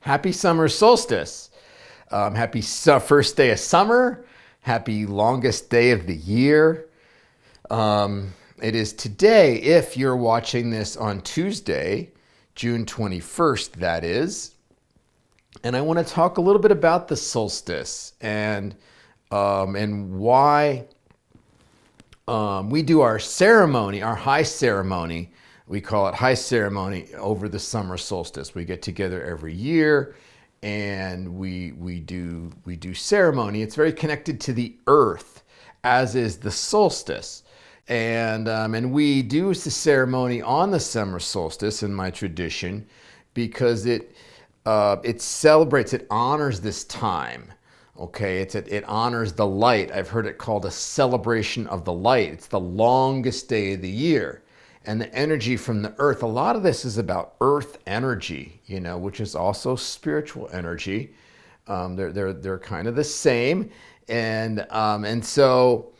Happy summer solstice. Happy first day of summer. Happy longest day of the year. It is today, if you're watching this on Tuesday, June 21st, that is. And I want to talk a little bit about the solstice and why we do our ceremony, our high ceremony. We call it high ceremony over the summer solstice. We get together every year and we do ceremony. It's very connected to the earth, as is the solstice. And we do the ceremony on the summer solstice in my tradition because it celebrates, it honors this time. Okay, it honors the light. I've heard it called a celebration of the light. It's the longest day of the year. And the energy from the earth, a lot of this is about earth energy, which is also spiritual energy. They're kind of the same. And so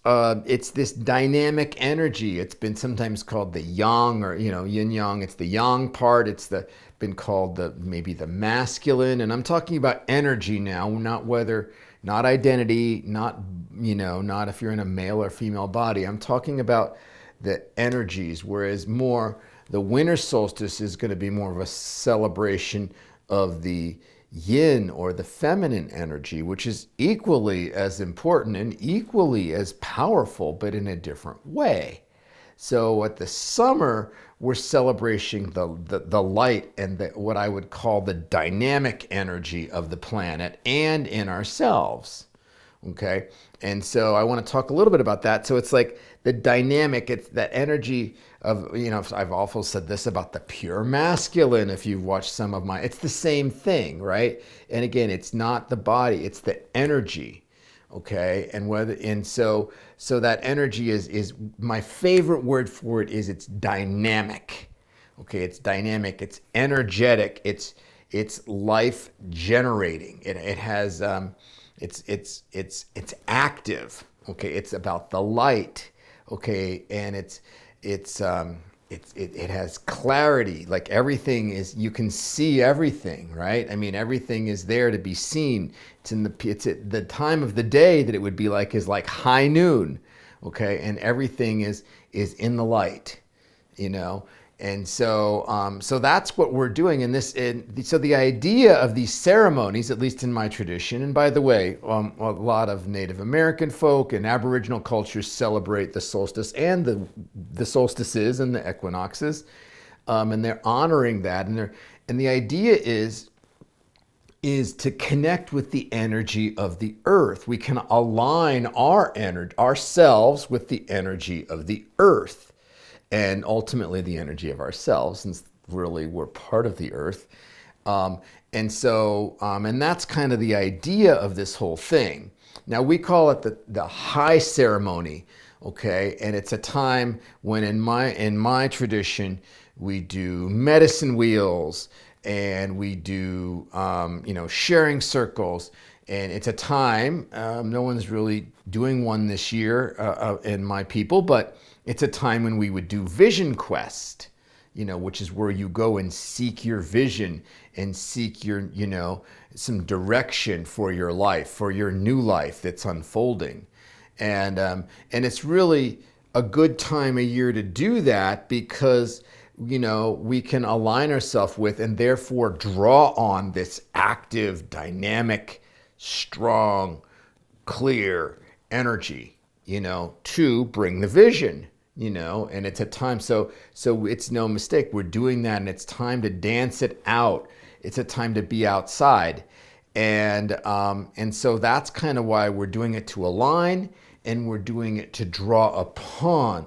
it's this dynamic energy. It's been sometimes called the yang, or yin yang. It's the yang part. It's been called maybe the masculine. And I'm talking about energy now, not identity, not if you're in a male or female body. I'm talking about the energies, whereas the winter solstice is going to be more of a celebration of the yin, or the feminine energy, which is equally as important and equally as powerful, but in a different way. So at the summer, we're celebrating the light and what I would call the dynamic energy of the planet and in ourselves. Okay, and so I want to talk a little bit about that. So it's like the dynamic, it's that energy of, I've also said this about the pure masculine. If you've watched some of it's the same thing, right? And again, it's not the body, it's the energy. Okay, and so that energy is my favorite word for it is it's dynamic. Okay, it's dynamic, it's energetic, it's life generating. It has it's active. Okay, it's about the light. Okay, and it has clarity. Like everything is, you can see everything, right? I mean, everything is there to be seen. It's at the time of the day that it would be like is like high noon. Okay, and everything is in the light, And so that's what we're doing in this. So the idea of these ceremonies, at least in my tradition, and by the way, a lot of Native American folk and Aboriginal cultures celebrate the solstice and the solstices and the equinoxes, and they're honoring that. And the idea is to connect with the energy of the earth. We can align ourselves with the energy of the earth. And ultimately the energy of ourselves, since really we're part of the earth. And that's kind of the idea of this whole thing. Now we call it the high ceremony, okay? And it's a time when in my tradition, we do medicine wheels and we do, sharing circles. And it's a time, no one's really doing one this year in my people, but it's a time when we would do vision quest, which is where you go and seek your vision and seek your, some direction for your life, for your new life that's unfolding. And it's really a good time of year to do that because, we can align ourselves with and therefore draw on this active, dynamic, strong, clear energy, to bring the vision. And it's a time, so it's no mistake. We're doing that, and it's time to dance it out. It's a time to be outside, and so that's kind of why we're doing it, to align, and we're doing it to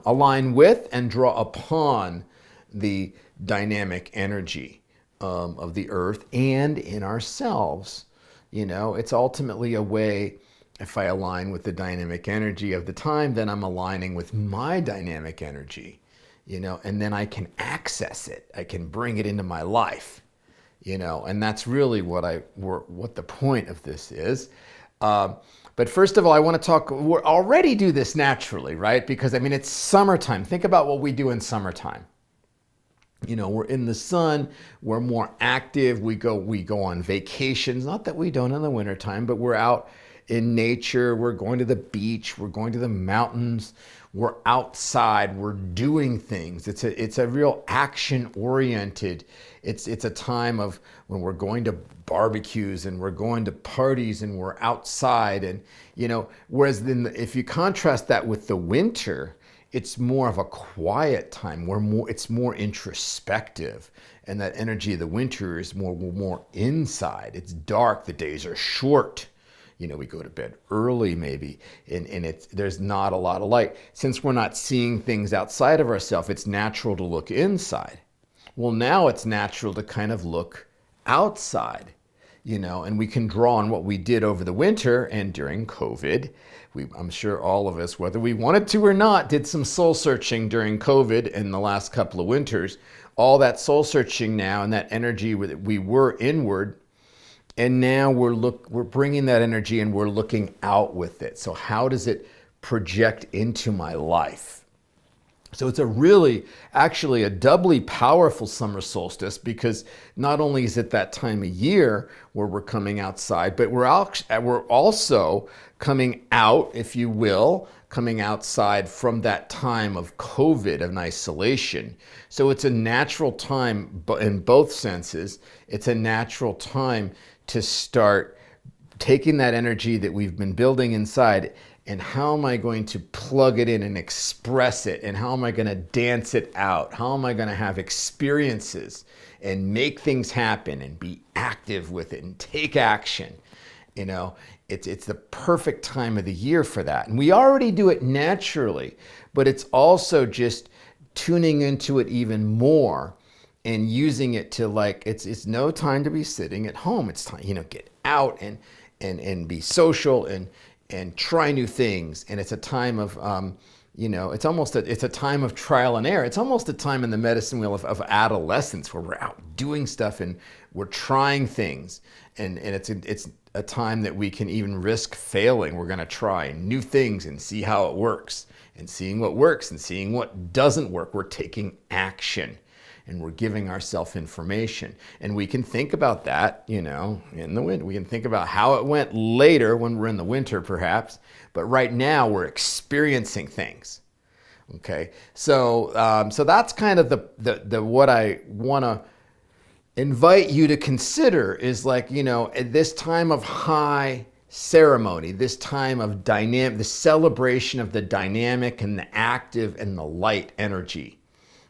align with and draw upon the dynamic energy of the earth and in ourselves. It's ultimately a way. If I align with the dynamic energy of the time, then I'm aligning with my dynamic energy, and then I can access it. I can bring it into my life, and that's really what the point of this is. But first of all, I want to talk, we already do this naturally, right? Because it's summertime. Think about what we do in summertime. We're in the sun, we're more active, we go on vacations. Not that we don't in the wintertime, but we're out in nature, we're going to the beach, we're going to the mountains, we're outside, we're doing things. It's a real action oriented. It's a time of when we're going to barbecues and we're going to parties and we're outside. And whereas then if you contrast that with the winter, it's more of a quiet time. It's more introspective, and that energy of the winter is more inside. It's dark. The days are short. We go to bed early maybe, and there's not a lot of light. Since we're not seeing things outside of ourselves, it's natural to look inside. Well, now it's natural to kind of look outside. And we can draw on what we did over the winter and during COVID. I'm sure all of us, whether we wanted to or not, did some soul searching during COVID in the last couple of winters. All that soul searching now and that energy we were inward, and now we're bringing that energy and we're looking out with it. So how does it project into my life? So it's actually a doubly powerful summer solstice, because not only is it that time of year where we're coming outside, but we're also coming out, if you will, coming outside from that time of COVID and isolation. So it's a natural time, in both senses. It's a natural time to start taking that energy that we've been building inside, and how am I going to plug it in and express it? And how am I going to dance it out? How am I going to have experiences and make things happen and be active with it and take action? It's the perfect time of the year for that. And we already do it naturally, but it's also just tuning into it even more and using it to, it's no time to be sitting at home. It's time, get out and be social and try new things. And it's a time of, it's a time of trial and error. It's almost a time in the medicine wheel of adolescence, where we're out doing stuff and we're trying things. And it's a time that we can even risk failing. We're going to try new things and see how it works, and seeing what works and seeing what doesn't work. We're taking action. And we're giving ourselves information. And we can think about that, in the winter. We can think about how it went later when we're in the winter, perhaps. But right now, we're experiencing things. Okay, so that's kind of the what I want to invite you to consider is, at this time of high ceremony, this time of the celebration of the dynamic and the active and the light energy.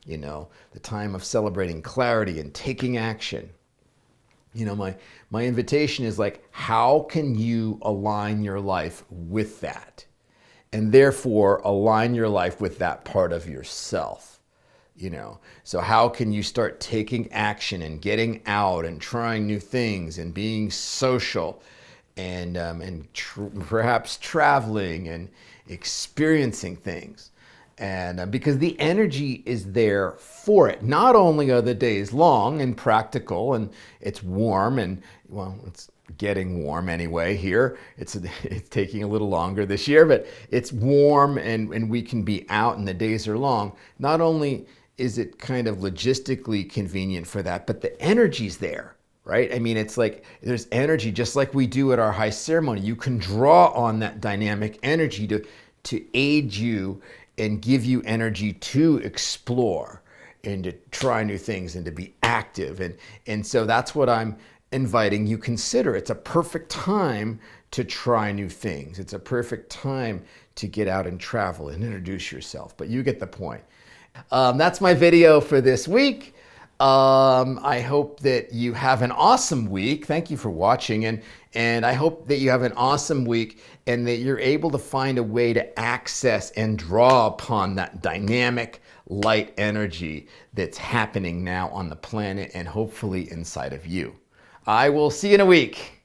The time of celebrating clarity and taking action. My invitation is how can you align your life with that? And therefore align your life with that part of yourself. So how can you start taking action and getting out and trying new things and being social and perhaps traveling and experiencing things? And because the energy is there for it. Not only are the days long and practical and it's warm, and it's getting warm anyway here. It's taking a little longer this year, but it's warm and we can be out and the days are long. Not only is it kind of logistically convenient for that, but the energy's there, right? I mean, it's there's energy, just like we do at our high ceremony. You can draw on that dynamic energy to aid you and give you energy to explore and to try new things and to be active. And so that's what I'm inviting you consider. It's a perfect time to try new things. It's a perfect time to get out and travel and introduce yourself. But you get the point. That's my video for this week. I hope that you have an awesome week. Thank you for watching. And I hope that you have an awesome week and that you're able to find a way to access and draw upon that dynamic light energy that's happening now on the planet and hopefully inside of you. I will see you in a week.